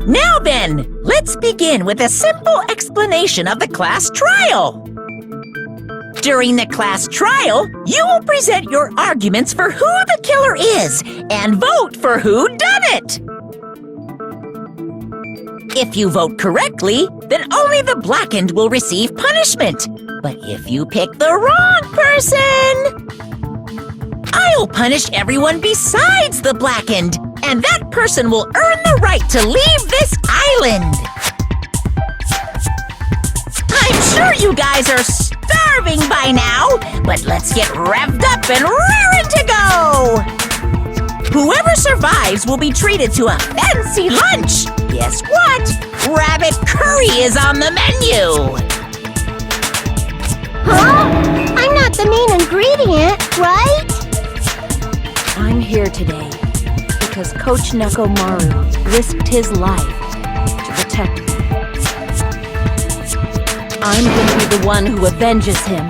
Now then, let's begin with a simple explanation of the class trial. During the class trial, you will present your arguments for who the killer is and vote for who done it. If you vote correctly, then only the blackened will receive punishment. But if you pick the wrong person, I'll punish everyone besides the blackened, and that person will earn the right to leave this island. I'm sure you guys are starving by now, but let's get revved up and raring to go! Whoever survives will be treated to a fancy lunch. Guess what? Rabbit curry is on the menu! Huh? I'm not the main ingredient, right? I'm here today because Coach Nekomaru risked his life to protect me. I'm gonna be the one who avenges him.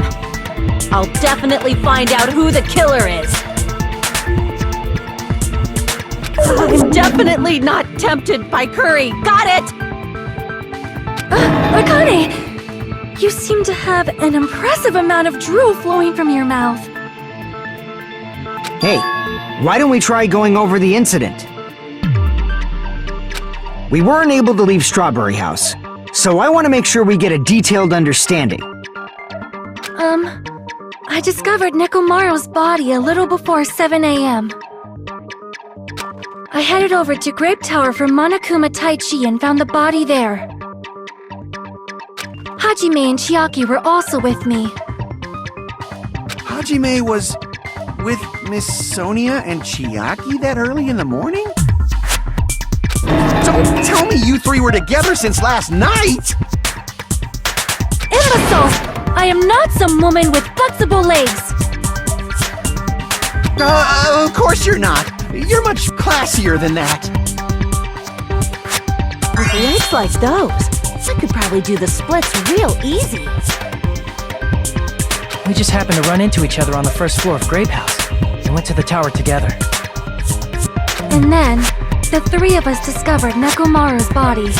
I'll definitely find out who the killer is. I'm definitely not tempted by curry. Got it! Akane! You seem to have an impressive amount of drool flowing from your mouth. Hey, why don't we try going over the incident? We weren't able to leave Strawberry House, so I want to make sure we get a detailed understanding. I discovered Nekomaru's body a little before 7 a.m. I headed over to Grape Tower for Monokuma Taichi and found the body there. Hajime and Chiaki were also with me. Hajime was with Miss Sonia and Chiaki that early in the morning? Don't tell me you three were together since last night! Imbecile! I am not some woman with flexible legs! Of course you're not. You're much classier than that. With legs like those, I could probably do the splits real easy. We just happened to run into each other on the first floor of Grape House and went to the tower together. And then, the three of us discovered Nekomaru's body.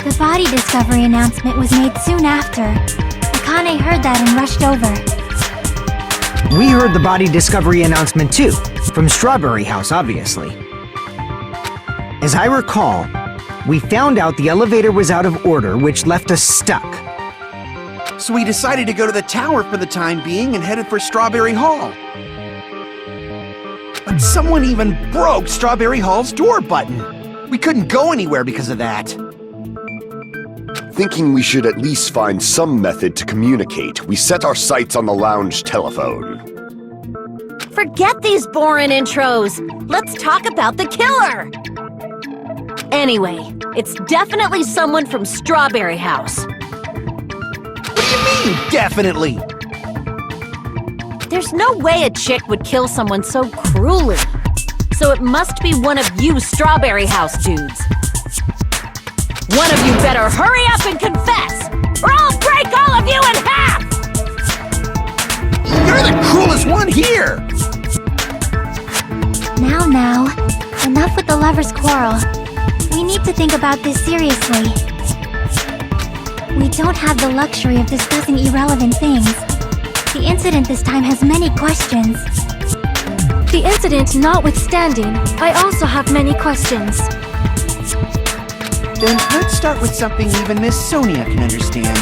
The body discovery announcement was made soon after. Akane heard that and rushed over. We heard the body discovery announcement too, from Strawberry House, obviously. As I recall, we found out the elevator was out of order, which left us stuck. So we decided to go to the tower for the time being and headed for Strawberry Hall. But someone even broke Strawberry Hall's door button. We couldn't go anywhere because of that. Thinking we should at least find some method to communicate, we set our sights on the lounge telephone. Forget these boring intros. Let's talk about the killer. Anyway, it's definitely someone from Strawberry House. What do you mean, definitely? There's no way a chick would kill someone so cruelly. So it must be one of you Strawberry House dudes. One of you better hurry up and confess, or I'll break all of you in half! You're the cruelest one here! Now, enough with the lovers' quarrel. We need to think about this seriously. We don't have the luxury of discussing irrelevant things. The incident this time has many questions. The incident notwithstanding, I also have many questions. Then let's start with something even Miss Sonia can understand.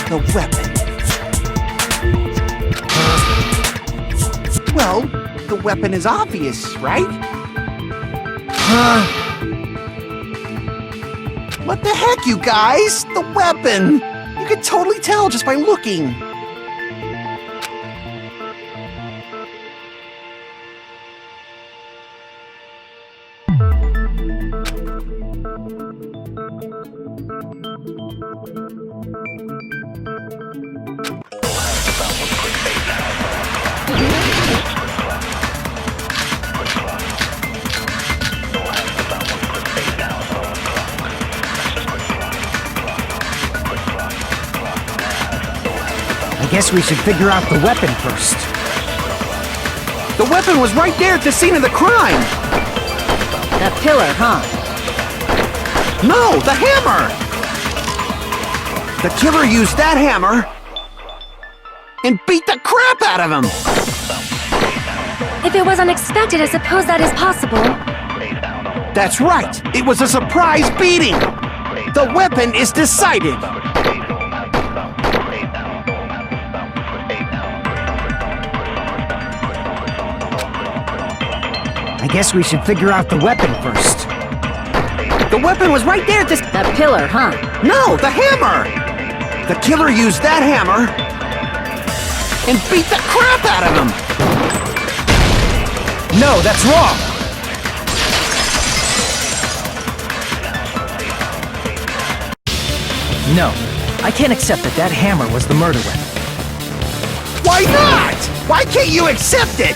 The weapon. Well, the weapon is obvious, right? What the heck, you guys? The weapon! You can totally tell just by looking. I guess we should figure out the weapon first. The weapon was right there at the scene of the crime! The pillar, huh? No, the hammer! The killer used that hammer and beat the crap out of him! If it was unexpected, I suppose that is possible. That's right! It was a surprise beating! The weapon is decided! I guess we should figure out the weapon first. The weapon was right there at this— That pillar, huh? No, the hammer! The killer used that hammer and beat the crap out of him! No, that's wrong! No, I can't accept that that hammer was the murder weapon. Why not? Why can't you accept it?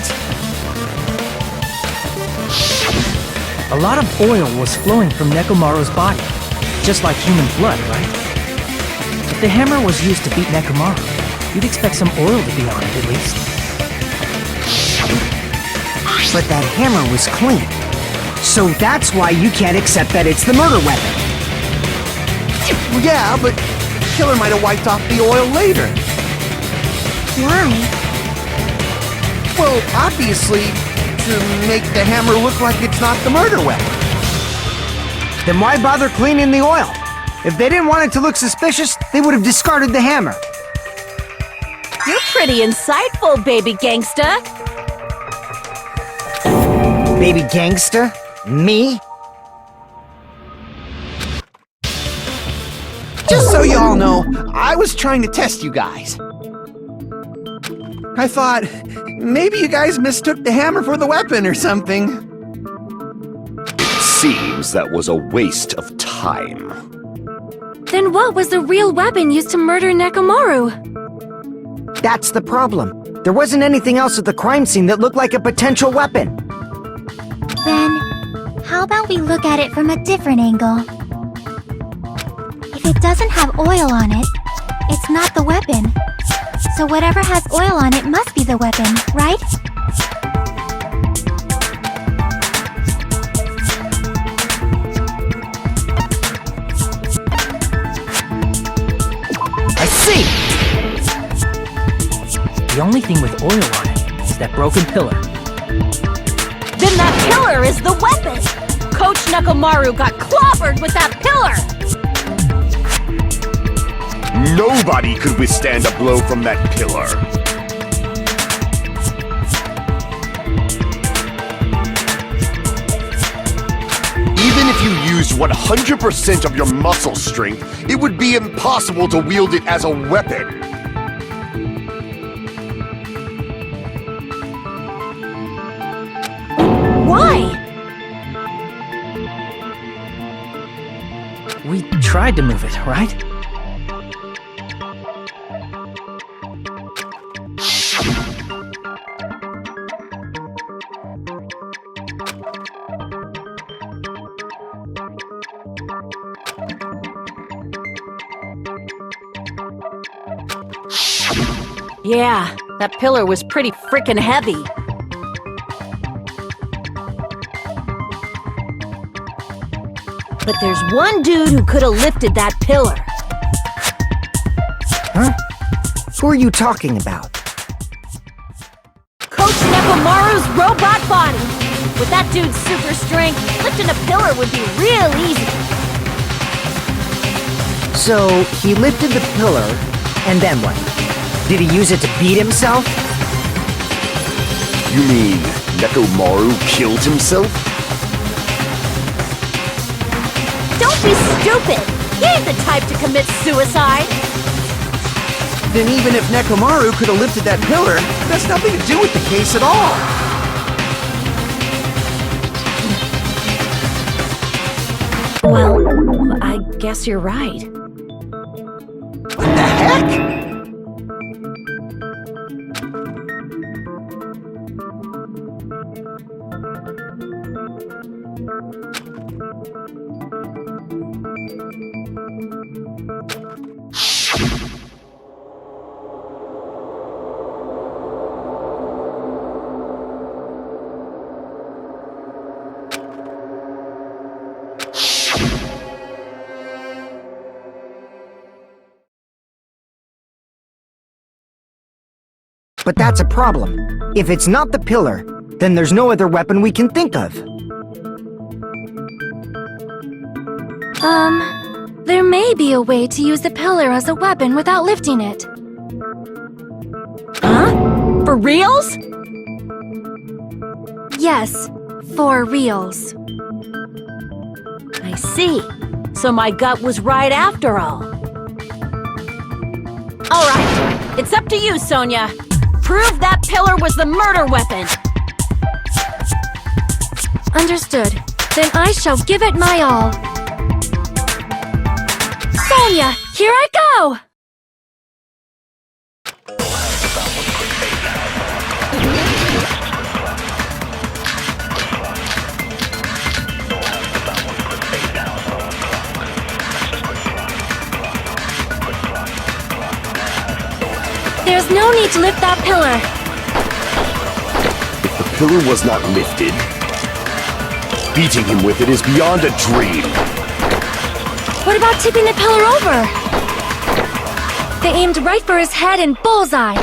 A lot of oil was flowing from Nekomaru's body, just like human blood, right? If the hammer was used to beat Nekomaru, you'd expect some oil to be on it at least. But that hammer was clean. So that's why you can't accept that it's the murder weapon. Yeah, but the killer might have wiped off the oil later. Why? Well, obviously, to make the hammer look like it's not the murder weapon. Then why bother cleaning the oil? If they didn't want it to look suspicious, they would have discarded the hammer. You're pretty insightful, baby gangsta. Baby gangster? Me? Just so y'all know, I was trying to test you guys. I thought, maybe you guys mistook the hammer for the weapon or something. Seems that was a waste of time. Then what was the real weapon used to murder Nekomaru? That's the problem. There wasn't anything else at the crime scene that looked like a potential weapon. Then, how about we look at it from a different angle? If it doesn't have oil on it, it's not the weapon. So whatever has oil on it must be the weapon, right? I see! The only thing with oil on it is that broken pillar. Then that pillar is the weapon! Coach Nekomaru got clobbered with that pillar! Nobody could withstand a blow from that pillar. Even if you used 100% of your muscle strength, it would be impossible to wield it as a weapon. Why? We tried to move it, right? Yeah, that pillar was pretty frickin' heavy. But there's one dude who could have lifted that pillar. Huh? Who are you talking about? Coach Nekomaru's robot body! With that dude's super strength, lifting a pillar would be real easy. So, he lifted the pillar, and then what? Did he use it to beat himself? You mean Nekomaru killed himself? Don't be stupid! He ain't the type to commit suicide! Then even if Nekomaru could have lifted that pillar, that's nothing to do with the case at all. Well, I guess you're right. What the heck? but that's a problem. If it's not the pillar, then there's no other weapon we can think of. There may be a way to use the pillar as a weapon without lifting it. Huh? For reals? Yes, for reals. I see. So my gut was right after all. All right, it's up to you, Sonia. Prove that pillar was the murder weapon. Understood. Then I shall give it my all. Sonia, here I go! There's no need to lift that pillar. If the pillar was not lifted, beating him with it is beyond a dream. What about tipping the pillar over? They aimed right for his head and bullseye.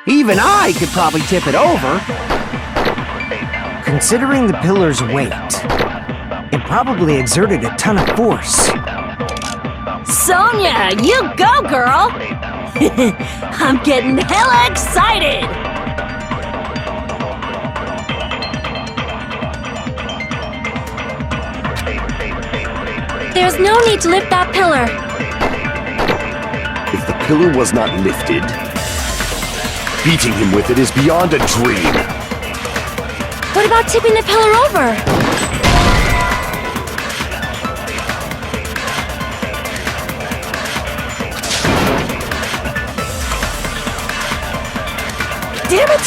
Even I could probably tip it over. Considering the pillar's weight, it probably exerted a ton of force. Sonia, you go, girl! I'm getting hella excited! There's no need to lift that pillar. If the pillar was not lifted, beating him with it is beyond a dream. What about tipping the pillar over? Damn it!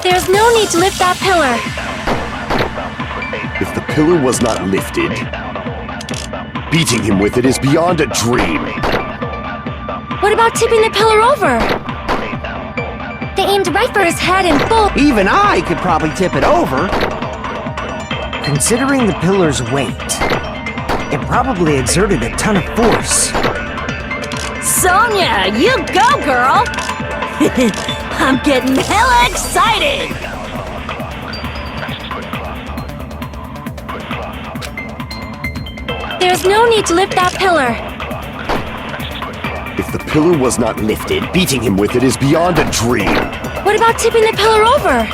There's no need to lift that pillar. If the pillar was not lifted, beating him with it is beyond a dream. What about tipping the pillar over? They aimed right for his head and bull. Even I could probably tip it over. Considering the pillar's weight, it probably exerted a ton of force. Sonia, you go, girl! I'm getting hella excited! There's no need to lift that pillar. If the pillar was not lifted, beating him with it is beyond a dream. What about tipping the pillar over?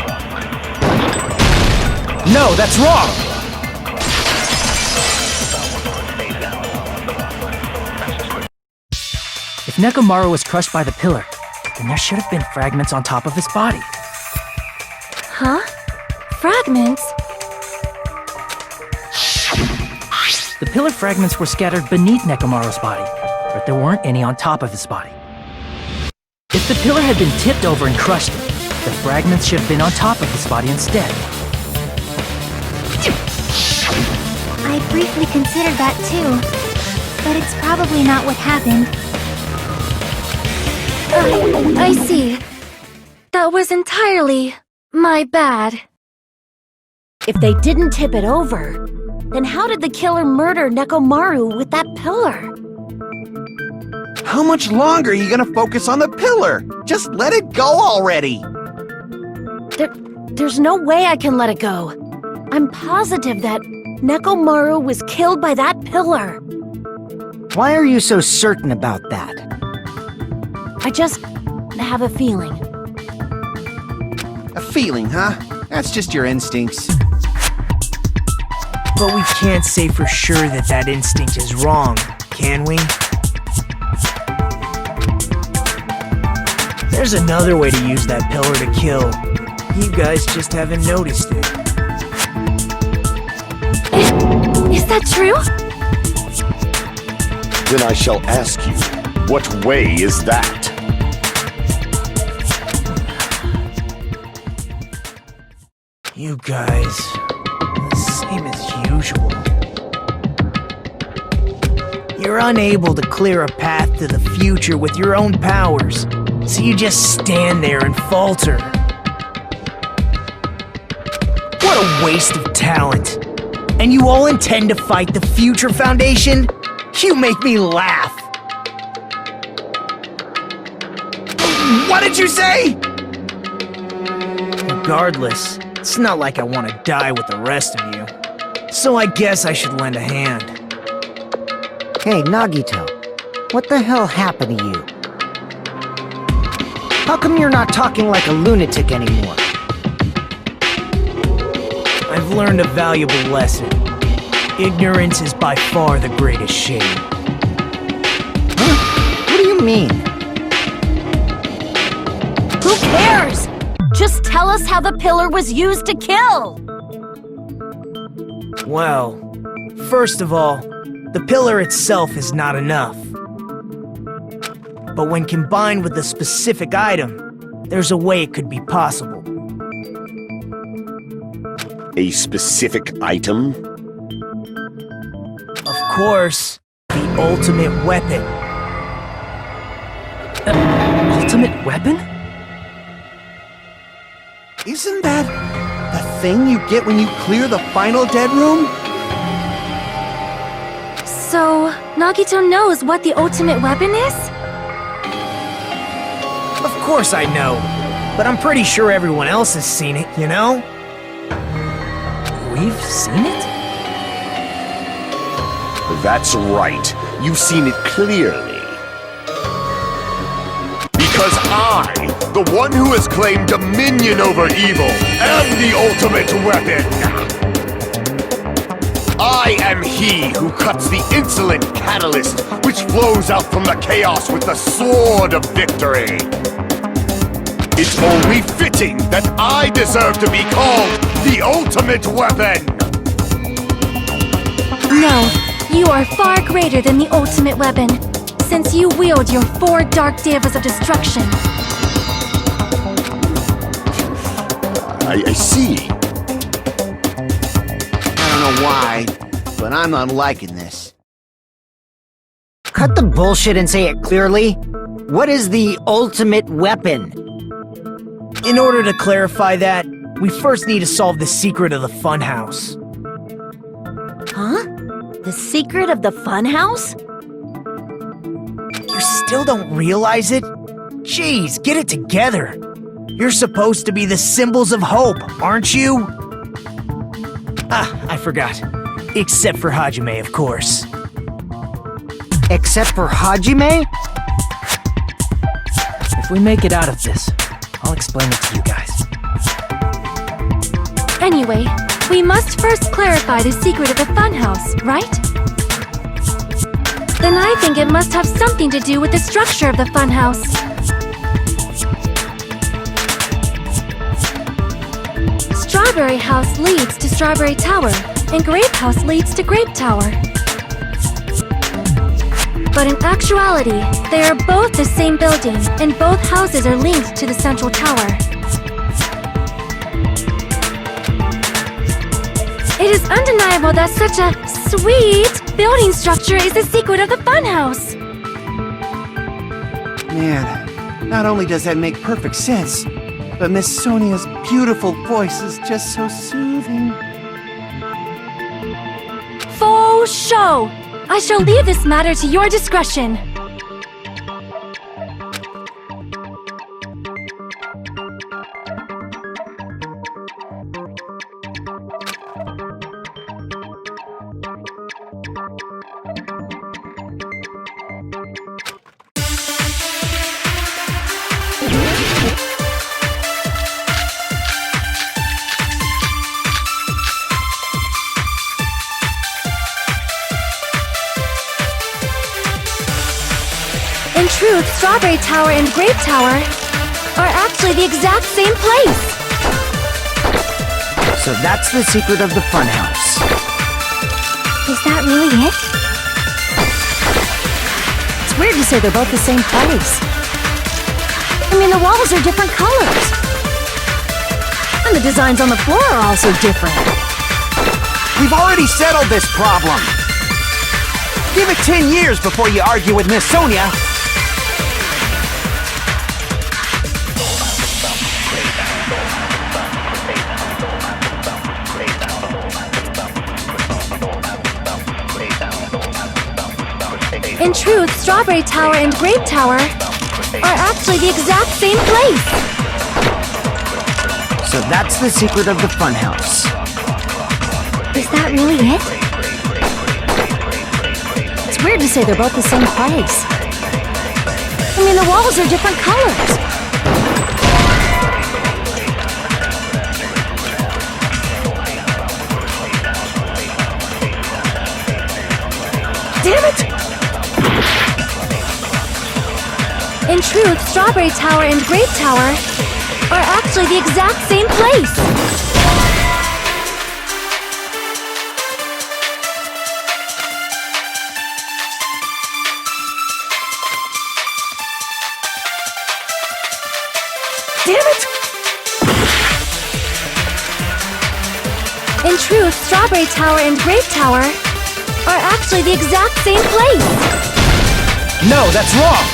No, that's wrong! If Nekomaru was crushed by the pillar, then there should have been fragments on top of his body. Huh? Fragments? The pillar fragments were scattered beneath Nekomaru's body, but there weren't any on top of his body. If the pillar had been tipped over and crushed it, the fragments should have been on top of his body instead. I briefly considered that too, but it's probably not what happened. I see. That was entirely my bad. If they didn't tip it over, then how did the killer murder Nekomaru with that pillar? How much longer are you gonna focus on the pillar? Just let it go already! There's no way I can let it go. I'm positive that Nekomaru was killed by that pillar. Why are you so certain about that? I just have a feeling. A feeling, huh? That's just your instincts. But we can't say for sure that that instinct is wrong, can we? There's another way to use that pillar to kill. You guys just haven't noticed it. Is that true? Then I shall ask you, what way is that? You guys, the same as usual. You're unable to clear a path to the future with your own powers, so you just stand there and falter. What a waste of talent. And you all intend to fight the Future Foundation? You make me laugh. What did you say? Regardless, it's not like I want to die with the rest of you. So I guess I should lend a hand. Hey, Nagito. What the hell happened to you? How come you're not talking like a lunatic anymore? I've learned a valuable lesson. Ignorance is by far the greatest shame. Huh? What do you mean? Who cares? Just tell us how the pillar was used to kill! Well, first of all, the pillar itself is not enough. But when combined with a specific item, there's a way it could be possible. A specific item? Of course, the ultimate weapon. Ultimate weapon? Isn't that the thing you get when you clear the final dead room? So, Nagito knows what the ultimate weapon is? Of course I know, but I'm pretty sure everyone else has seen it, you know? We've seen it? That's right. You've seen it clearly. Because I, the one who has claimed dominion over evil, am the ultimate weapon! I am he who cuts the insolent catalyst which flows out from the chaos with the sword of victory! It's only fitting that I deserve to be called the ultimate weapon! No, you are far greater than the ultimate weapon, since you wield your 4 dark devas of destruction. I see. I don't know why, but I'm not liking this. Cut the bullshit and say it clearly. What is the ultimate weapon? In order to clarify that, we first need to solve the secret of the Funhouse. Huh? The secret of the Funhouse? You still don't realize it? Jeez, get it together. You're supposed to be the symbols of hope, aren't you? Ah, I forgot. Except for Hajime, of course. Except for Hajime? If we make it out of this, I'll explain it to you guys. Anyway, we must first clarify the secret of the Funhouse, right? Then I think it must have something to do with the structure of the Funhouse. Strawberry House leads to Strawberry Tower, and Grape House leads to Grape Tower. But in actuality, they are both the same building, and both houses are linked to the central tower. It is undeniable that such a sweet building structure is the secret of the Funhouse. Man, not only does that make perfect sense, but Miss Sonia's beautiful voice is just so soothing. Faux show! I shall leave this matter to your discretion. In truth, Strawberry Tower and Grape Tower are actually the exact same place. So that's the secret of the Funhouse. Is that really it? It's weird to say they're both the same place. I mean, the walls are different colors. And the designs on the floor are also different. We've already settled this problem. Give it 10 years before you argue with Miss Sonia. In truth, Strawberry Tower and Grape Tower are actually the exact same place. So that's the secret of the Funhouse. Is that really it? It's weird to say they're both the same place. I mean, the walls are different colors. Damn it! In truth, Strawberry Tower and Grape Tower are actually the exact same place. Damn it! In truth, Strawberry Tower and Grape Tower are actually the exact same place. No, that's wrong!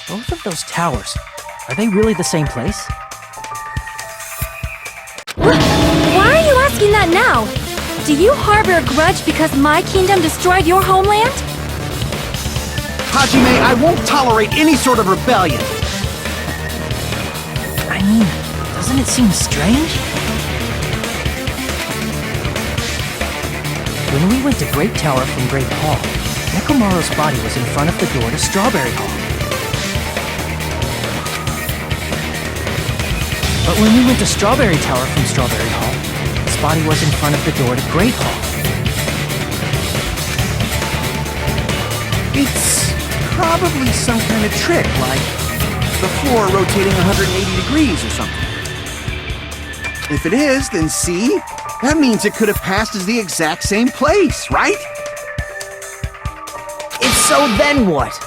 Both of those towers, are they really the same place? Why are you asking that now? Do you harbor a grudge because my kingdom destroyed your homeland? Hajime, I won't tolerate any sort of rebellion. I mean, doesn't it seem strange? When we went to Grape Tower from Grape Hall, Nekomaru's body was in front of the door to Strawberry Hall. But when we went to Strawberry Tower from Strawberry Hall, his body was in front of the door to Grape Hall. It's probably some kind of trick, like the floor rotating 180 degrees or something. If it is, then see? That means it could have passed as the exact same place, right? If so, then what?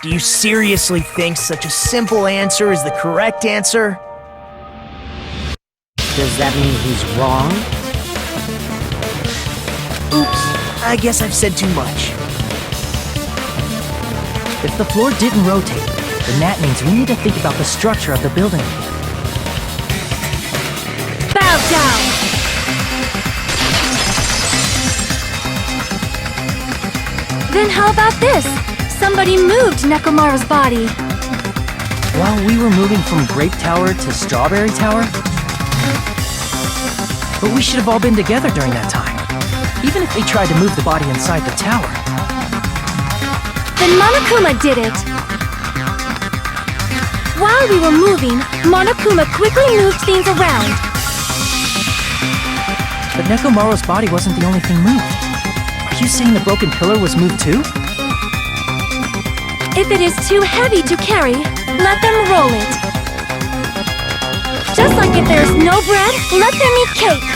Do you seriously think such a simple answer is the correct answer? Does that mean he's wrong? Oops, I guess I've said too much. If the floor didn't rotate, then that means we need to think about the structure of the building again. Bow down! Then how about this? Somebody moved Nekomaru's body. While we were moving from Grape Tower to Strawberry Tower? But we should have all been together during that time. Even if they tried to move the body inside the tower. Then Monokuma did it! While we were moving, Monokuma quickly moved things around. But Nekomaru's body wasn't the only thing moved. Are you saying the broken pillar was moved too? If it is too heavy to carry, let them roll it. Just like if there's no bread, let them eat cake.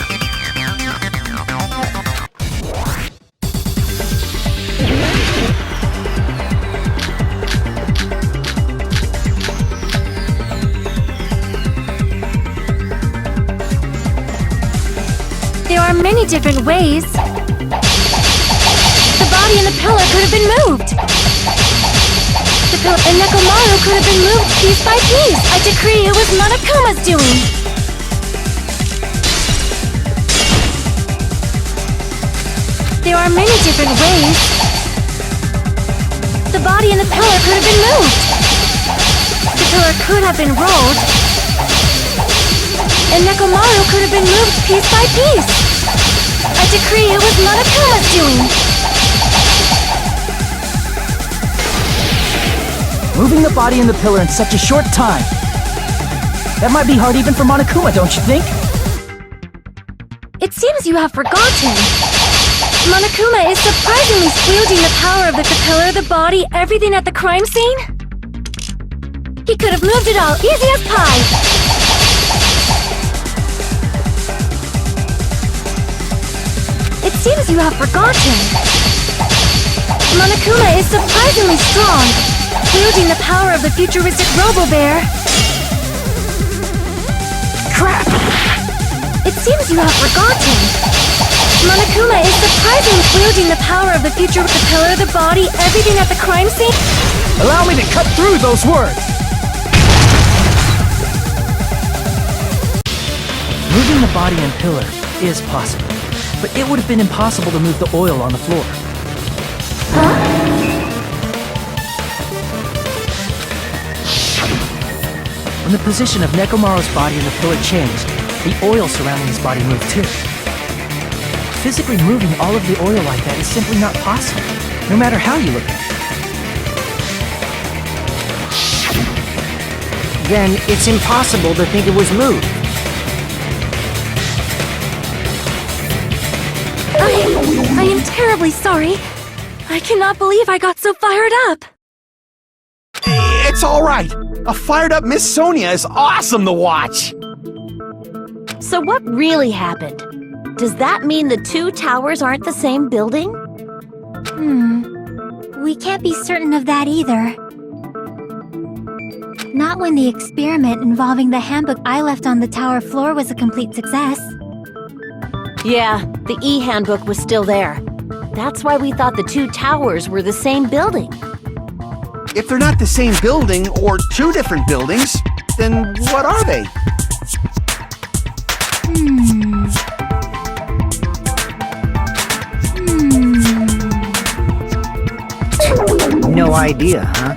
There are many different ways. The body and the pillar could have been moved. The pillar and Nekomaru could have been moved piece by piece. I decree it was Monokuma's doing. There are many different ways. The body and the pillar could have been moved. The pillar could have been rolled. And Nekomaru could have been moved piece by piece. I decree it was Monokuma's doing. Moving the body and the pillar in such a short time. That might be hard even for Monokuma, don't you think? It seems you have forgotten. Monokuma is surprisingly wielding the power of the pillar, the body, everything at the crime scene. He could have moved it all, easy as pie. It seems you have forgotten. Monokuma is surprisingly strong, wielding the power of the futuristic Robo-Bear. Crap! It seems you have forgotten. Monokuma is surprisingly wielding the power of the future with the pillar, the body, everything at the crime scene. Allow me to cut through those words! Moving the body and pillar is possible. but it would have been impossible to move the oil on the floor. When the position of Nekomaru's body in the pillar changed, the oil surrounding his body moved too. Physically moving all of the oil like that is simply not possible, no matter how you look at it. Then it's impossible to think it was moved. I am terribly sorry. I cannot believe I got so fired up. It's all right. A fired up Miss Sonia is awesome to watch. So what really happened? Does that mean the two towers aren't the same building? We can't be certain of that either. Not when the experiment involving the handbook I left on the tower floor was a complete success. Yeah, the e-handbook was still there. That's why we thought the two towers were the same building. If they're not the same building or two different buildings, then what are they? No idea, huh?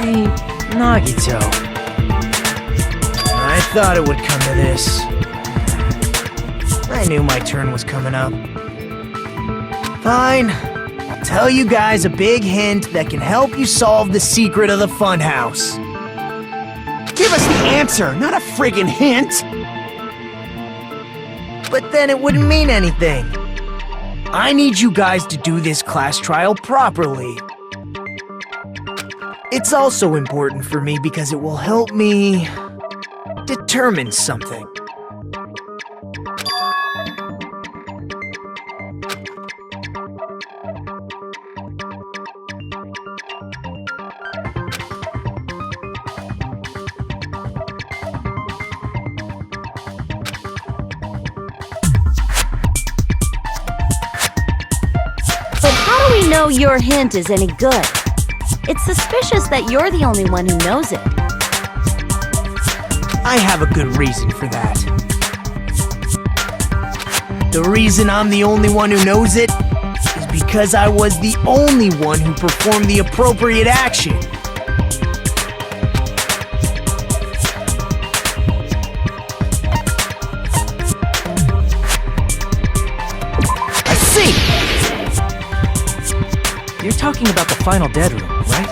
Hey, Nagito. I thought it would come to this. I knew my turn was coming up. Fine. I'll tell you guys a big hint that can help you solve the secret of the Funhouse. Give us the answer, not a friggin' hint. But then it wouldn't mean anything. I need you guys to do this class trial properly. It's also important for me because it will help me determine something. But how do we know your hint is any good? It's suspicious that you're the only one who knows it. I have a good reason for that. The reason I'm the only one who knows it is because I was the only one who performed the appropriate action. I see! You're talking about the final dead room, right?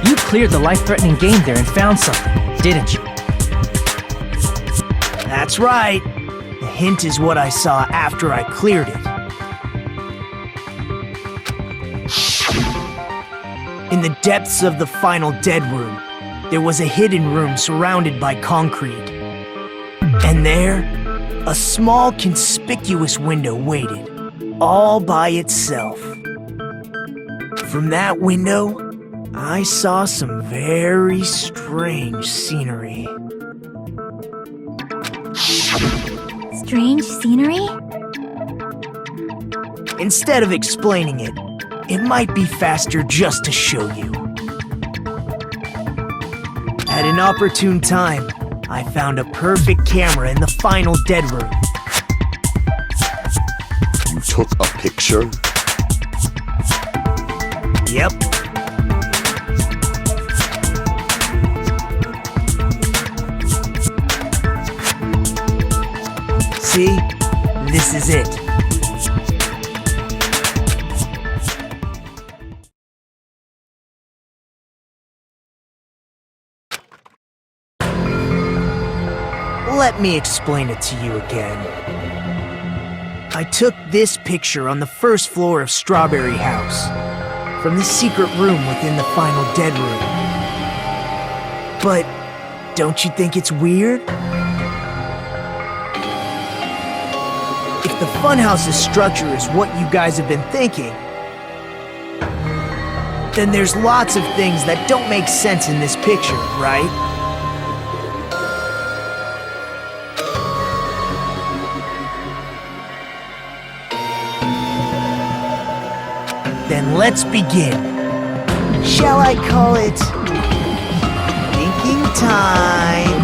You cleared the life-threatening game there and found something, didn't you? That's right. The hint is what I saw after I cleared it. In the depths of the final dead room, there was a hidden room surrounded by concrete. And there, a small conspicuous window waited, all by itself. From that window, I saw some very strange scenery. Strange scenery? Instead of explaining it, it might be faster just to show you. At an opportune time, I found a perfect camera in the final dead room. You took a picture? Yep. See? This is it. Let me explain it to you again. I took this picture on the first floor of Strawberry House, from the secret room within the final dead room. But don't you think it's weird? If the Funhouse's structure is what you guys have been thinking, then there's lots of things that don't make sense in this picture, right? Then let's begin. Shall I call it thinking time?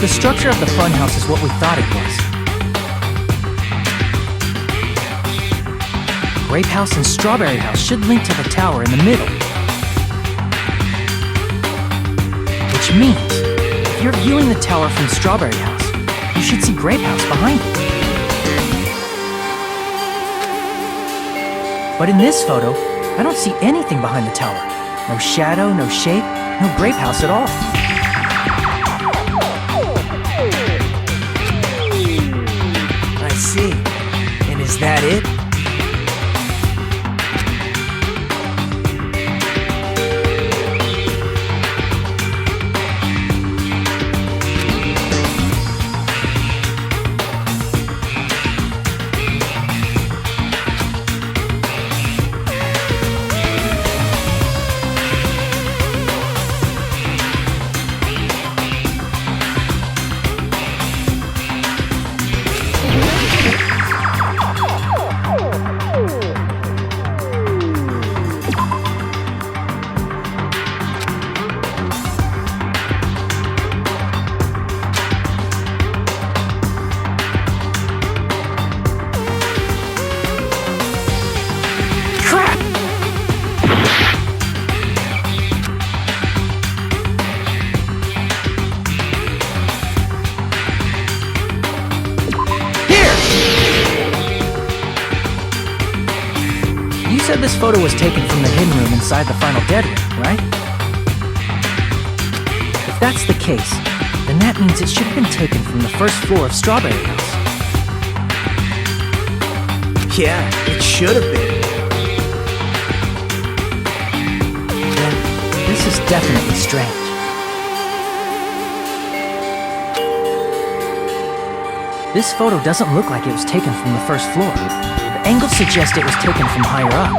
The structure of the Funhouse is what we thought it was. Grape House and Strawberry House should link to the tower in the middle. Which means, if you're viewing the tower from Strawberry House, you should see Grape House behind it. But in this photo, I don't see anything behind the tower. No shadow, no shape, no Grape House at all. I see. And is that it? You said this photo was taken from the hidden room inside the final dead room, right? If that's the case, then that means it should have been taken from the first floor of Strawberry House. Yeah, it should have been. Then, this is definitely strange. This photo doesn't look like it was taken from the first floor. The angles suggest it was taken from higher up.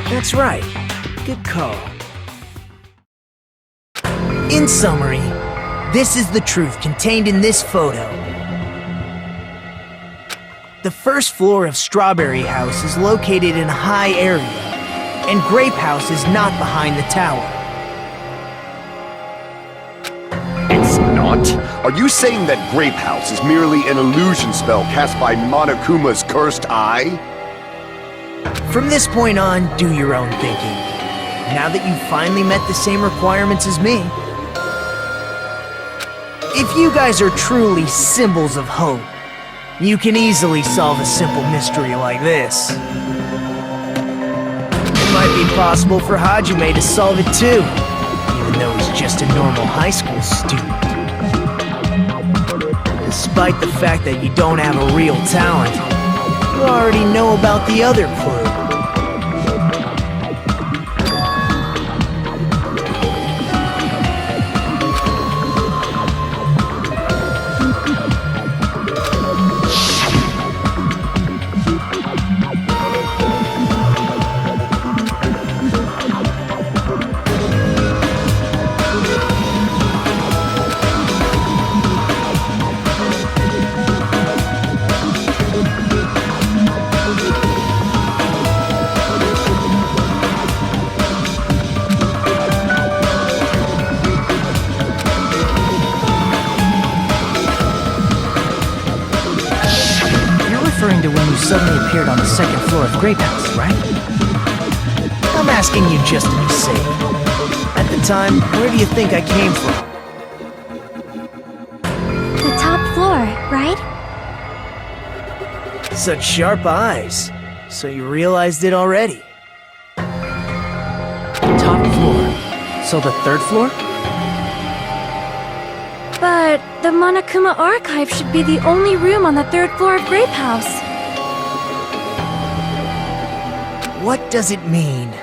That's right. Good call. In summary, this is the truth contained in this photo. The first floor of Strawberry House is located in a high area, and Grape House is not behind the tower. It's not? Are you saying that Grape House is merely an illusion spell cast by Monokuma's cursed eye? From this point on, do your own thinking. Now that you've finally met the same requirements as me. If you guys are truly symbols of hope, you can easily solve a simple mystery like this. It might be possible for Hajime to solve it too, even though he's just a normal high school student. Despite the fact that you don't have a real talent, you already know about the other clue. Referring to when you suddenly appeared on the second floor of Grape House, right? I'm asking you just to be safe. At the time, where do you think I came from? The top floor, right? Such sharp eyes. So you realized it already. So the third floor? But the Monokuma archive should be the only room on the third floor of Grape House. What does it mean?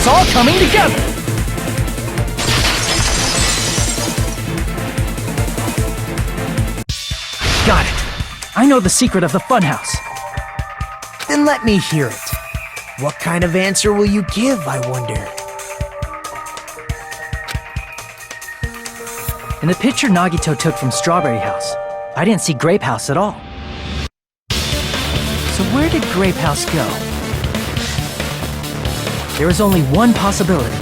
It's all coming together! Got it! I know the secret of the Funhouse. Then let me hear it. What kind of answer will you give, I wonder? In the picture Nagito took from Strawberry House, I didn't see Grape House at all. So where did Grape House go? There is only one possibility.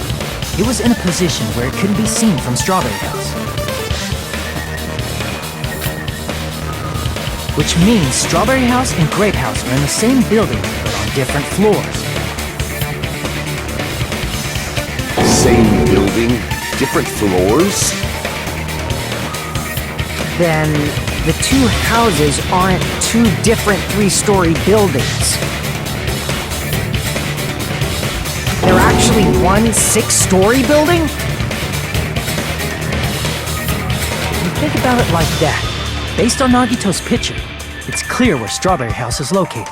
It was in a position where it couldn't be seen from Strawberry House. Which means Strawberry House and Grape House are in the same building, but on different floors. Same building, different floors? Then the two houses aren't two different three-story buildings. They're actually one 6-story building? When you think about it like that, based on Nagito's picture, it's clear where Strawberry House is located.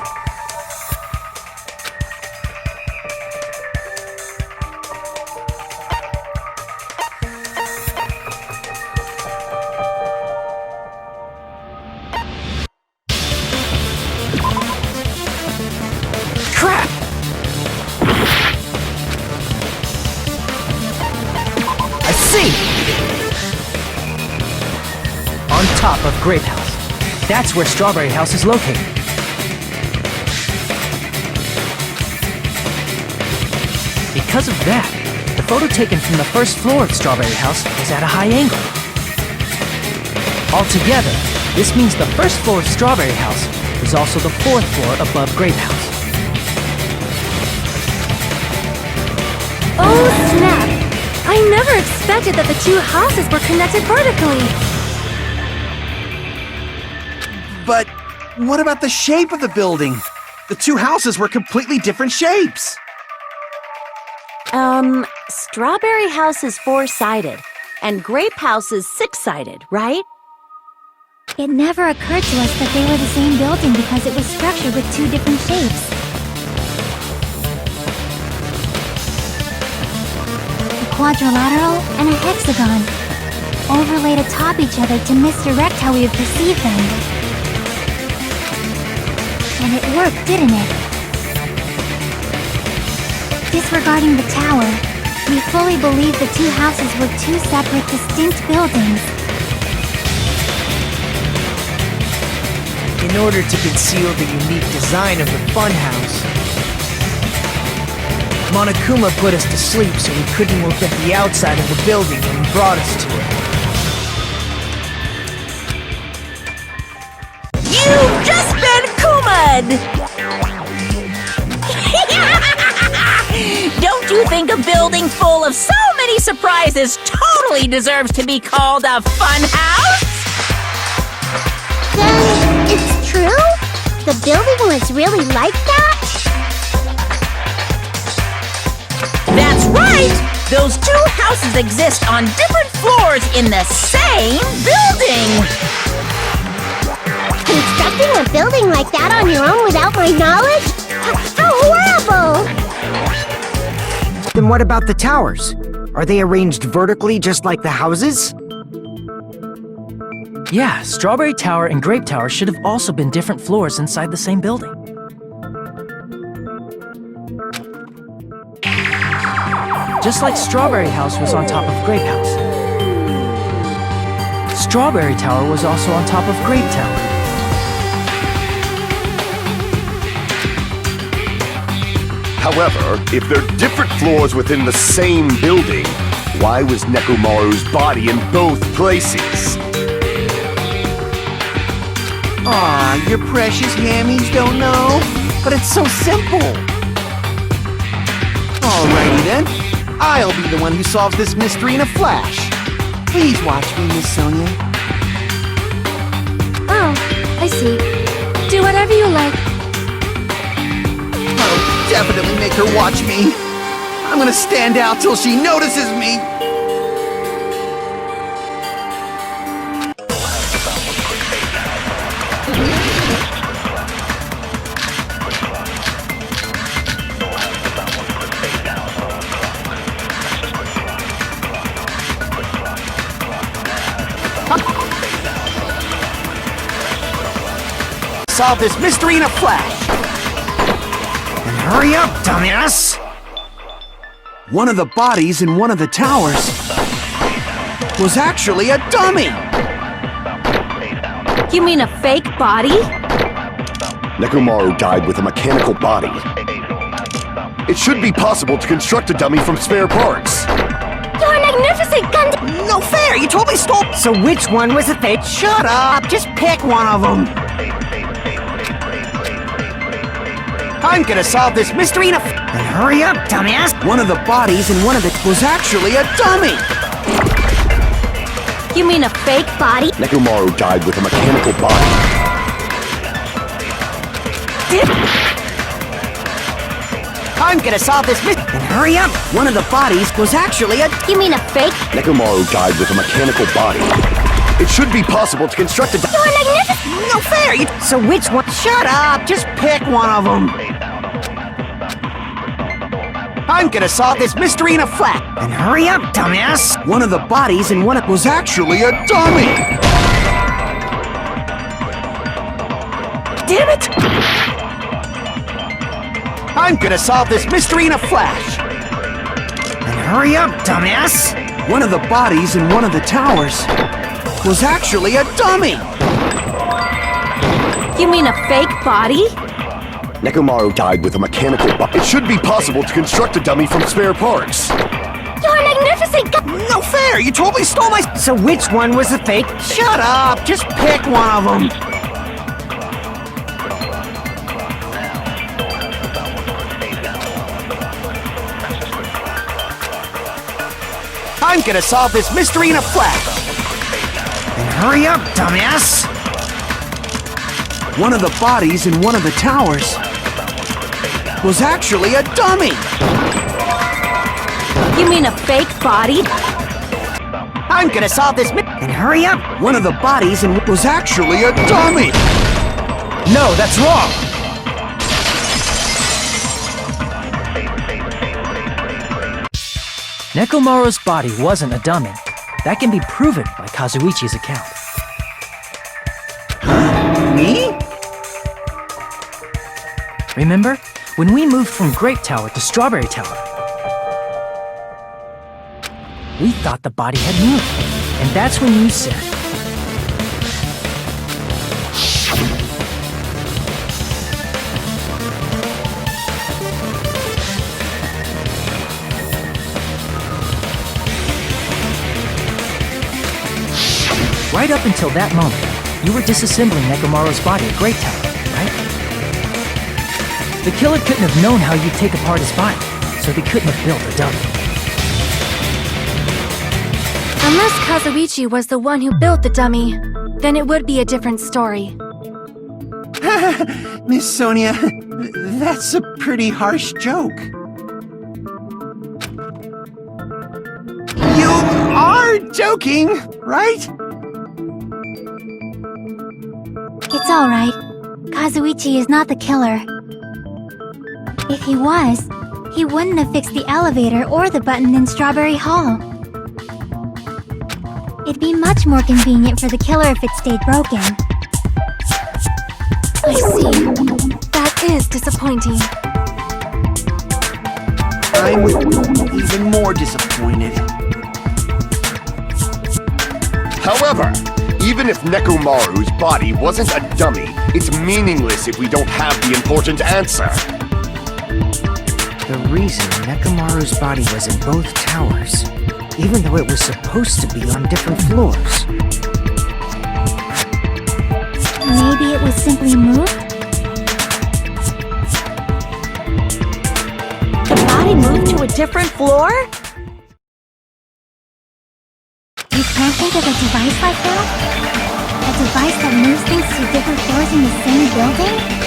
see! On top of Grape House. That's where Strawberry House is located. Because of that, the photo taken from the first floor of Strawberry House is at a high angle. Altogether, this means the first floor of Strawberry House is also the fourth floor above Grape House. Oh, snap! I never expected that the two houses were connected vertically. But what about the shape of the building? The two houses were completely different shapes. Strawberry House is 4-sided, and Grape House is 6-sided, right? It never occurred to us that they were the same building because it was structured with two different shapes. A quadrilateral and a hexagon, overlaid atop each other to misdirect how we would perceive them. And it worked, didn't it? Disregarding the tower, we fully believed the two houses were two separate, distinct buildings. In order to conceal the unique design of the Funhouse, Monokuma put us to sleep so we couldn't look at the outside of the building when he brought us to it. You've just been Kuma'd! Don't you think a building full of so many surprises totally deserves to be called a fun house? Then it's true? The building was really like that? That's right! Those two houses exist on different floors in the same building! Constructing a building like that on your own without my knowledge? How horrible! Then what about the towers? Are they arranged vertically just like the houses? Yeah, Strawberry Tower and Grape Tower should have also been different floors inside the same building. Just like Strawberry House was on top of Grape House. Strawberry Tower was also on top of Grape Tower. However, if they're different floors within the same building, why was Nekomaru's body in both places? Aw, your precious hammies don't know? But it's so simple. Alrighty then. I'll be the one who solves this mystery in a flash. Please watch me, Miss Sonia. Oh, I see. Do whatever you like. I'll definitely make her watch me. I'm gonna stand out till she notices me. Solve this mystery in a flash. Then hurry up, dumbass! One of the bodies in one of the towers was actually a dummy! You mean a fake body? Nekomaru died with a mechanical body. It should be possible to construct a dummy from spare parts. You're magnificent, Gundam! No fair! You totally stole— So which one was the fake? Shut up! Just pick one of them! I'm gonna solve this mystery in a— Then hurry up, dumbass! One of the bodies in one of the was actually a dummy! You mean a fake body? Nekomaru died with a mechanical body. I'm gonna solve this mystery— Then hurry up! One of the bodies was actually a— You mean a fake? Nekomaru died with a mechanical body. It should be possible to construct a You're magnificent! No fair! You— So which one? Shut up! Just pick one of them! I'm gonna solve this mystery in a flash! Then hurry up, dumbass! One of the bodies in one of was actually a dummy! Damn it! I'm gonna solve this mystery in a flash! Then hurry up, dumbass! One of the bodies in one of the towers was actually a dummy! You mean a fake body? Nekomaru died with a mechanical body. It should be possible to construct a dummy from spare parts. You're magnificent! No fair! You totally stole my... So which one was the fake? Shut up! Just pick one of them! I'm gonna solve this mystery in a flash! Then hurry up, dumbass! One of the bodies in one of the towers was actually a dummy! You mean a fake body? I'm gonna solve this Then hurry up! One of the bodies in was actually a dummy! No, that's wrong! Nekomaru's body wasn't a dummy. That can be proven by Kazuichi's account. Me? Remember? When we moved from Grape Tower to Strawberry Tower, we thought the body had moved. And that's when you said, right up until that moment, you were disassembling Nekomaru's body at Grape Tower, right? The killer couldn't have known how you'd take apart his body, so they couldn't have built a dummy. Unless Kazuichi was the one who built the dummy, then it would be a different story. Miss Sonia, that's a pretty harsh joke. You are joking, right? It's alright. Kazuichi is not the killer. If he was, he wouldn't have fixed the elevator or the button in Strawberry Hall. It'd be much more convenient for the killer if it stayed broken. I see. That is disappointing. I'm even more disappointed. However, even if Nekomaru's body wasn't a dummy, it's meaningless if we don't have the important answer. The reason Nekomaru's body was in both towers, even though it was supposed to be on different floors. Maybe it was simply moved? The body moved to a different floor? You can't think of a device like that? A device that moves things to different floors in the same building?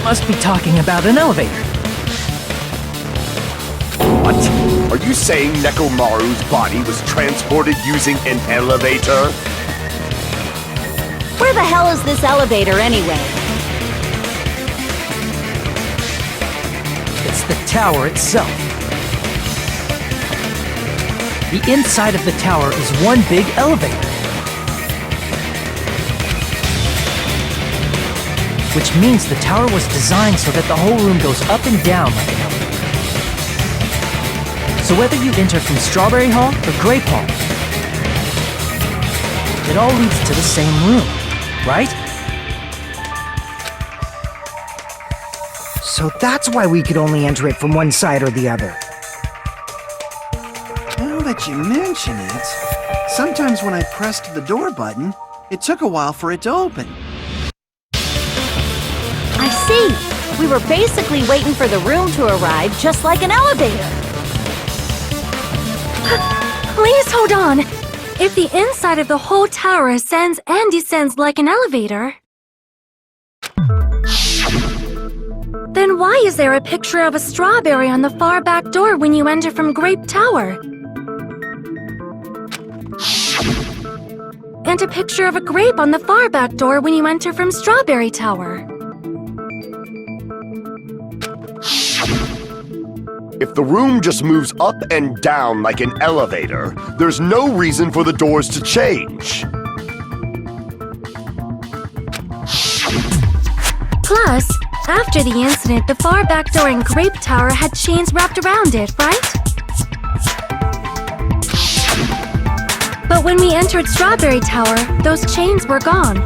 must be talking about an elevator. What? Are you saying Nekomaru's body was transported using an elevator? Where the hell is this elevator anyway? It's the tower itself. The inside of the tower is one big elevator. Which means the tower was designed so that the whole room goes up and down like an elevator. So whether you enter from Strawberry Hall or Grape Hall, it all leads to the same room, right? So that's why we could only enter it from one side or the other. Now that you mention it, sometimes when I pressed the door button, it took a while for it to open. I see. We were basically waiting for the room to arrive, just like an elevator. Please hold on. If the inside of the whole tower ascends and descends like an elevator, then why is there a picture of a strawberry on the far back door when you enter from Grape Tower? And a picture of a grape on the far back door when you enter from Strawberry Tower? If the room just moves up and down like an elevator, there's no reason for the doors to change. Plus, after the incident, the far back door in Grape Tower had chains wrapped around it, right? But when we entered Strawberry Tower, those chains were gone.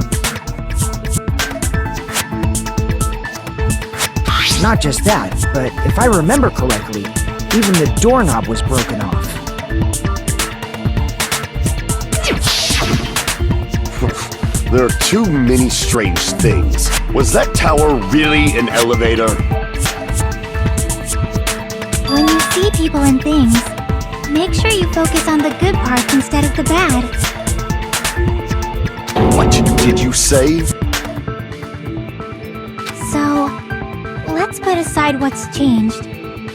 Not just that, but if I remember correctly, even the doorknob was broken off. There are too many strange things. Was that tower really an elevator? When you see people and things, make sure you focus on the good parts instead of the bad. What did you say? So, let's put aside what's changed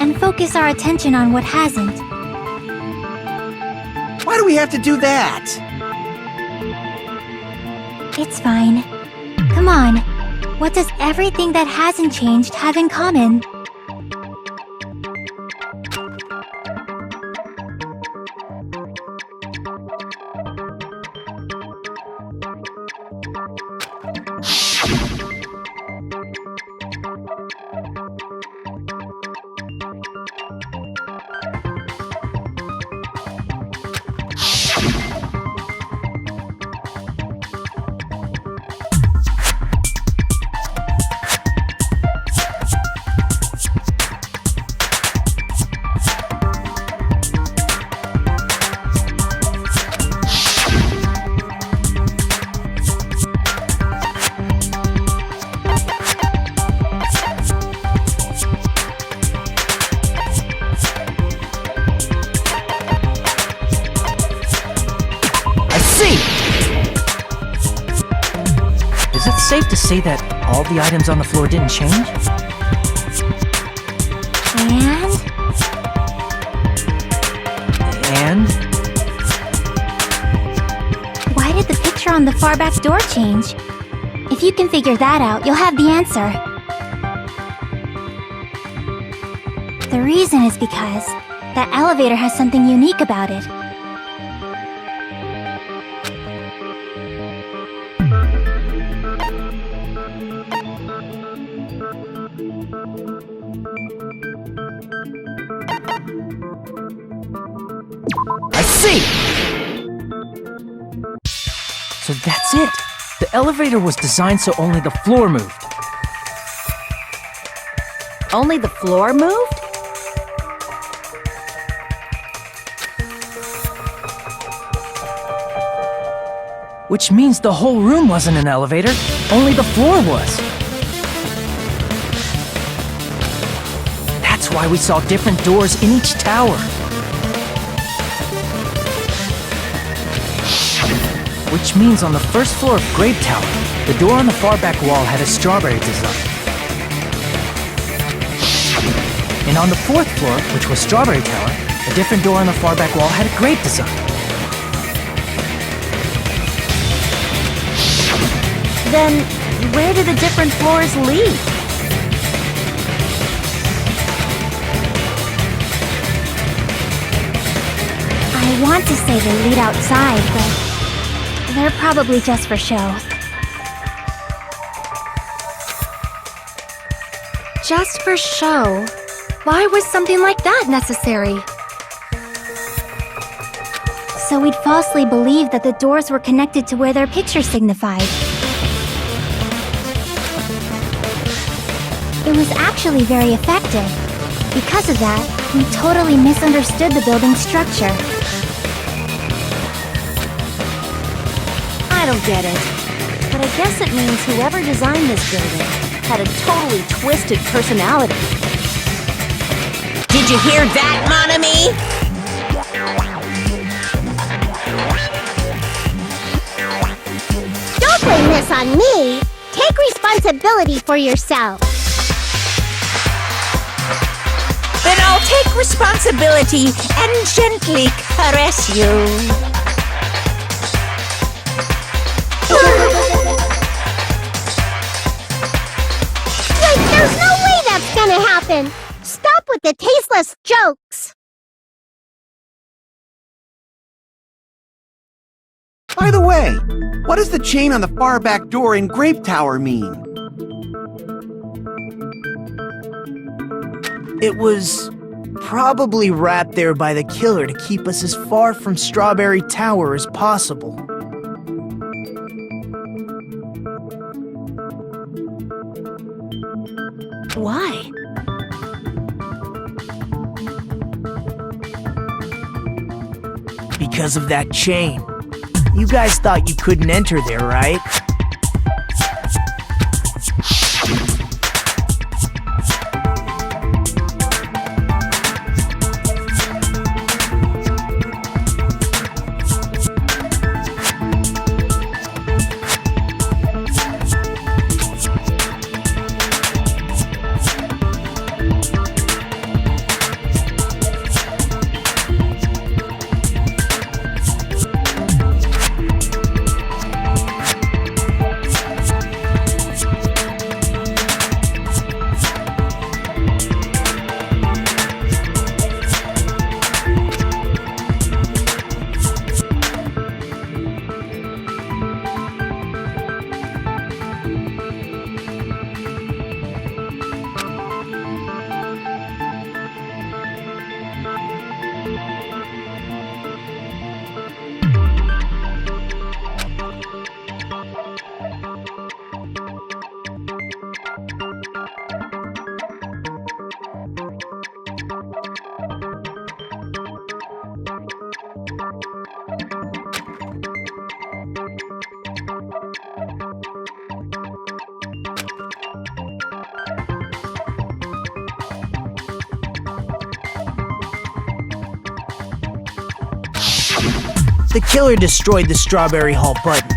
and focus our attention on what hasn't. Why do we have to do that? It's fine. Come on. What does everything that hasn't changed have in common? Is it safe to say that all the items on the floor didn't change? And? And? Why did the picture on the far back door change? If you can figure that out, you'll have the answer. The reason is because that elevator has something unique about it. I see! So that's it! The elevator was designed so only the floor moved. Only the floor moved? Which means the whole room wasn't an elevator, only the floor was. That's why we saw different doors in each tower. Which means on the first floor of Grape Tower, the door on the far back wall had a strawberry design. And on the 4th floor, which was Strawberry Tower, a different door on the far back wall had a grape design. Then, where do the different floors lead? I want to say they lead outside, but they're probably just for show. Just for show? Why was something like that necessary? So we'd falsely believe that the doors were connected to where their picture signified. It was actually very effective. Because of that, we totally misunderstood the building's structure. I don't get it. But I guess it means whoever designed this building had a totally twisted personality. Did you hear that, mon ami? Don't blame this on me. Take responsibility for yourself. Then I'll take responsibility and gently caress you. There's no way that's gonna happen. Stop with the tasteless jokes. By the way, what does the chain on the far back door in Grape Tower mean? It was probably wrapped there by the killer to keep us as far from Strawberry Tower as possible. Why? Because of that chain. You guys thought you couldn't enter there, right? The killer destroyed the Strawberry Hall button,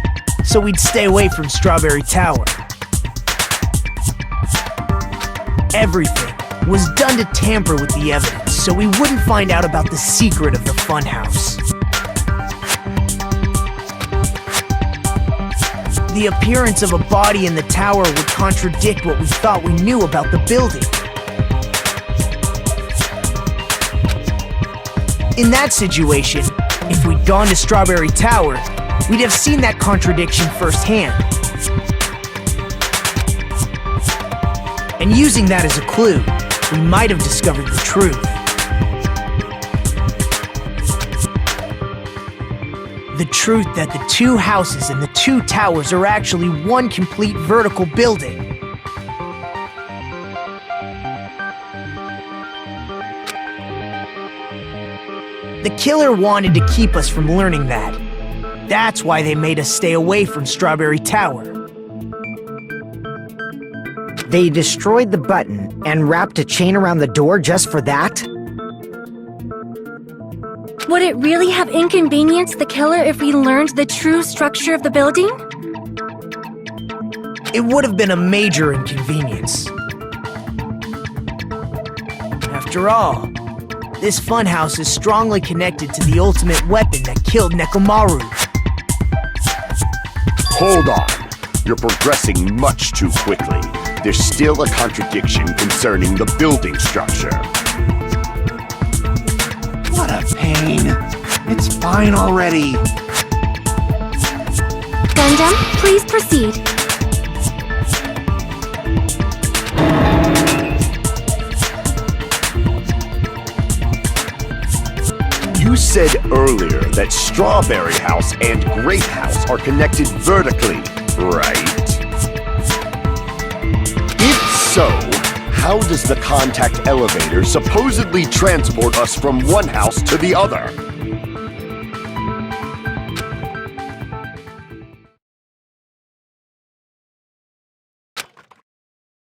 so we'd stay away from Strawberry Tower. Everything was done to tamper with the evidence, so we wouldn't find out about the secret of the Funhouse. The appearance of a body in the tower would contradict what we thought we knew about the building. In that situation, if we'd gone to Strawberry Tower, we'd have seen that contradiction firsthand. And using that as a clue, we might have discovered the truth. The truth that the two houses and the two towers are actually one complete vertical building. The killer wanted to keep us from learning that. That's why they made us stay away from Strawberry Tower. They destroyed the button and wrapped a chain around the door just for that? Would it really have inconvenienced the killer if we learned the true structure of the building? It would have been a major inconvenience. After all, this funhouse is strongly connected to the ultimate weapon that killed Nekomaru. Hold on. You're progressing much too quickly. There's still a contradiction concerning the building structure. What a pain. It's fine already. Gundam, please proceed. You said earlier that Strawberry House and Grape House are connected vertically, right? If so, how does the contact elevator supposedly transport us from one house to the other?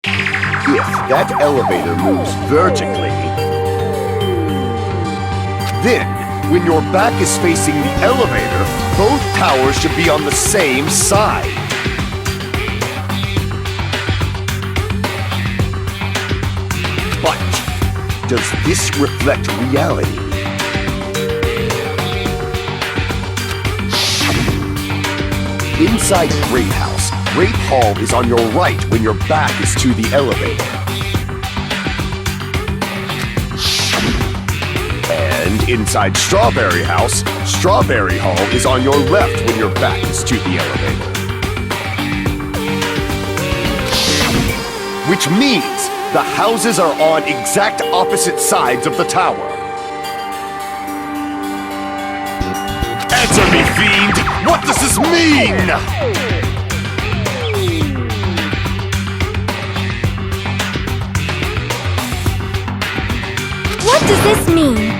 If that elevator moves vertically, then when your back is facing the elevator, both towers should be on the same side. But does this reflect reality? Inside Grape House, Grape Hall is on your right when your back is to the elevator. And inside Strawberry House, Strawberry Hall is on your left when your back is to the elevator. Which means the houses are on exact opposite sides of the tower. Answer me, fiend! What does this mean? What does this mean?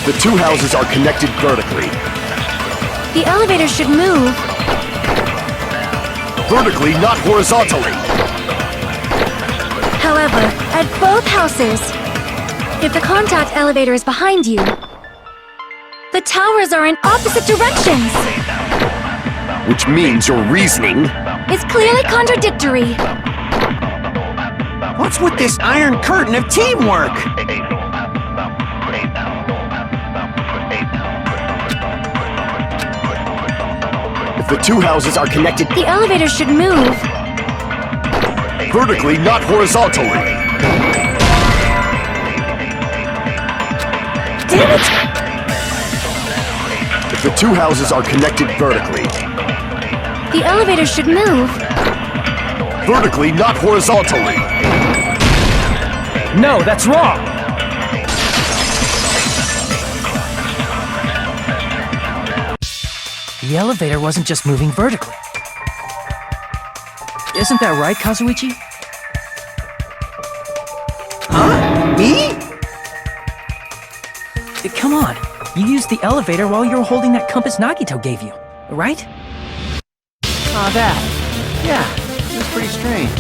The two houses are connected vertically. The elevator should move. Vertically, not horizontally. However, at both houses, if the contact elevator is behind you, the towers are in opposite directions. Which means your reasoning It's clearly contradictory. What's with this iron curtain of teamwork? If the two houses are connected The elevator should move. vertically, not horizontally. Damn it! If the two houses are connected vertically, The elevator should move. vertically, not horizontally. No, that's wrong! The elevator wasn't just moving vertically. Isn't that right, Kazuichi? Huh? Me? Come on, you used the elevator while you were holding that compass Nagito gave you, right? Ah, that. Yeah, it was pretty strange.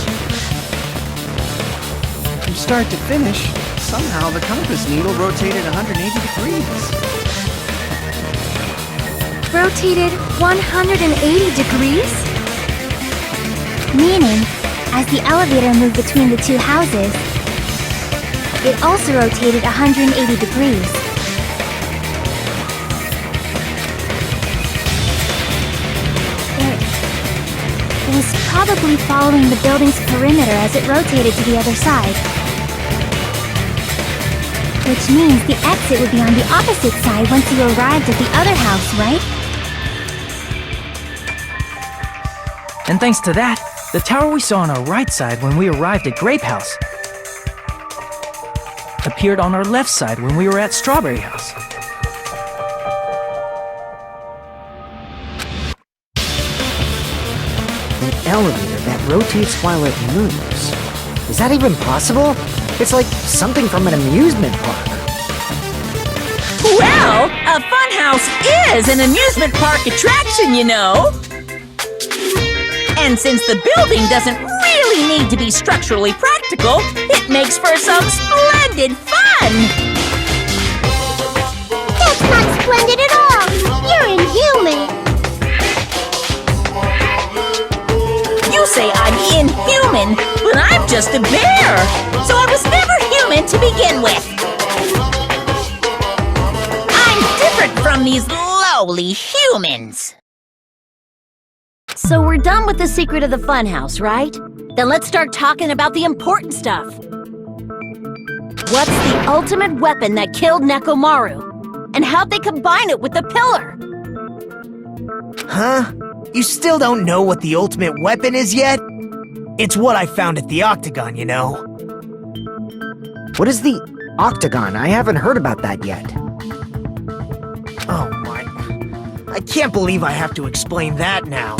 From start to finish, somehow the compass needle rotated 180 degrees. Rotated 180 degrees? Meaning, As the elevator moved between the two houses, it also rotated 180 degrees. It was probably following the building's perimeter as it rotated to the other side. Which means the exit would be on the opposite side once you arrived at the other house, right? And thanks to that, the tower we saw on our right side when we arrived at Grape House appeared on our left side when we were at Strawberry House. An elevator that rotates while it moves. Is that even possible? It's like something from an amusement park. Well, a funhouse is an amusement park attraction, you know. And since the building doesn't really need to be structurally practical, it makes for some splendid fun! That's not splendid at all! You're inhuman! You say I'm inhuman, but I'm just a bear! So I was never human to begin with! I'm different from these lowly humans! So we're done with the secret of the funhouse, right? Then let's start talking about the important stuff. What's the ultimate weapon that killed Nekomaru? And how'd they combine it with the pillar? Huh? You still don't know what the ultimate weapon is yet? It's what I found at the Octagon, you know. What is the Octagon? I haven't heard about that yet. Oh my... I can't believe I have to explain that now.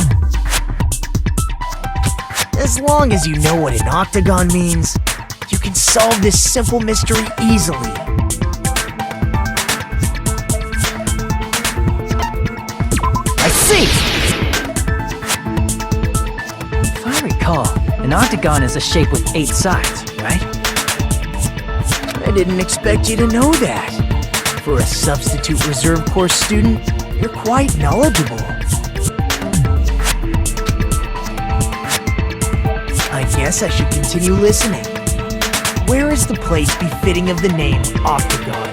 As long as you know what an octagon means, you can solve this simple mystery easily. I see! If I recall, an octagon is a shape with 8 sides, right? I didn't expect you to know that. For a substitute reserve course student, you're quite knowledgeable. I guess I should continue listening. Where is the place befitting of the name Octagon?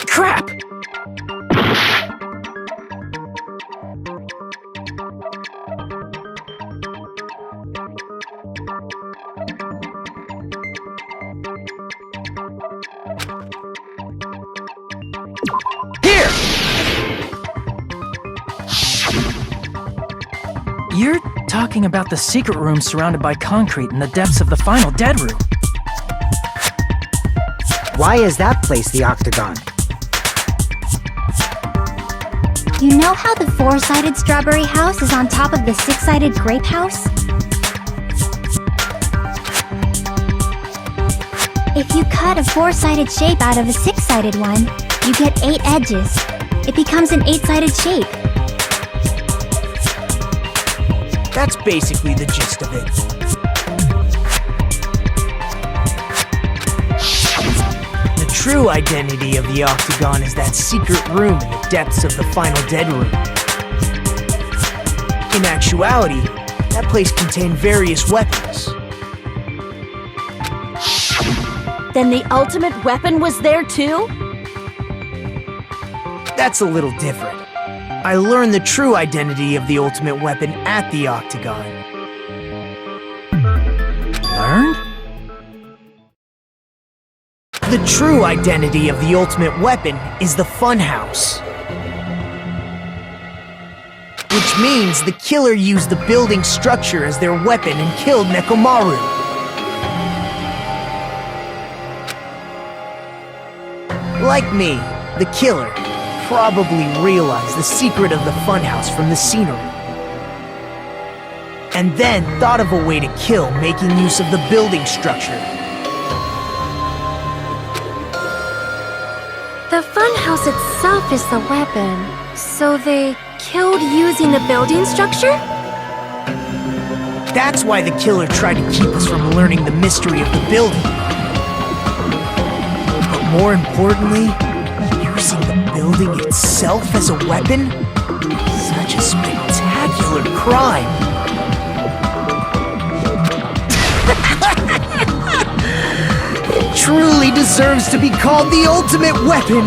Crap! Here! You're talking about the secret room surrounded by concrete in the depths of the final dead room. Why is that place the Octagon? You know how the 4-sided strawberry house is on top of the 6-sided grape house? If you cut a 4-sided shape out of a 6-sided one, you get 8 edges. It becomes an 8-sided shape. That's basically the gist of it. The true identity of the Octagon is that secret room in the depths of the final dead room. In actuality, that place contained various weapons. Then the ultimate weapon was there too? That's a little different. I learned the true identity of the ultimate weapon at the Octagon. Learned? The true identity of the ultimate weapon is the Funhouse. Which means the killer used the building structure as their weapon and killed Nekomaru. Like me, the killer probably realized the secret of the funhouse from the scenery. And then thought of a way to kill making use of the building structure. The funhouse itself is the weapon, so they killed using the building structure? That's why the killer tried to keep us from learning the mystery of the building. But more importantly, using the building itself as a weapon? Such a spectacular crime. It truly deserves to be called the ultimate weapon.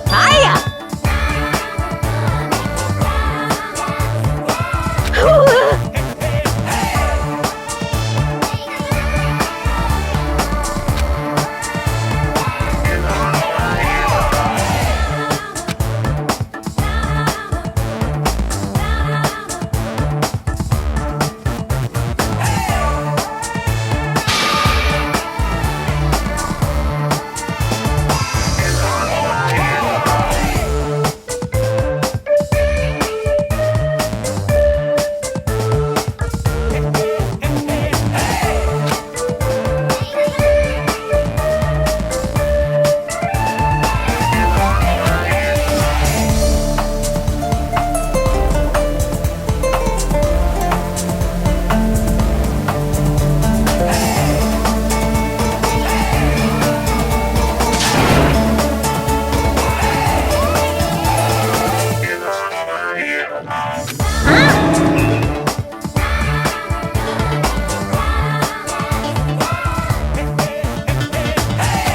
Hiya!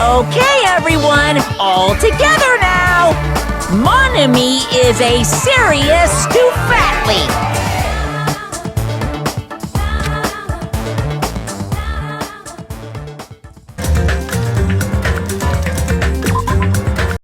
Okay, everyone, all together now! Mon ami is a serious Stuffatly.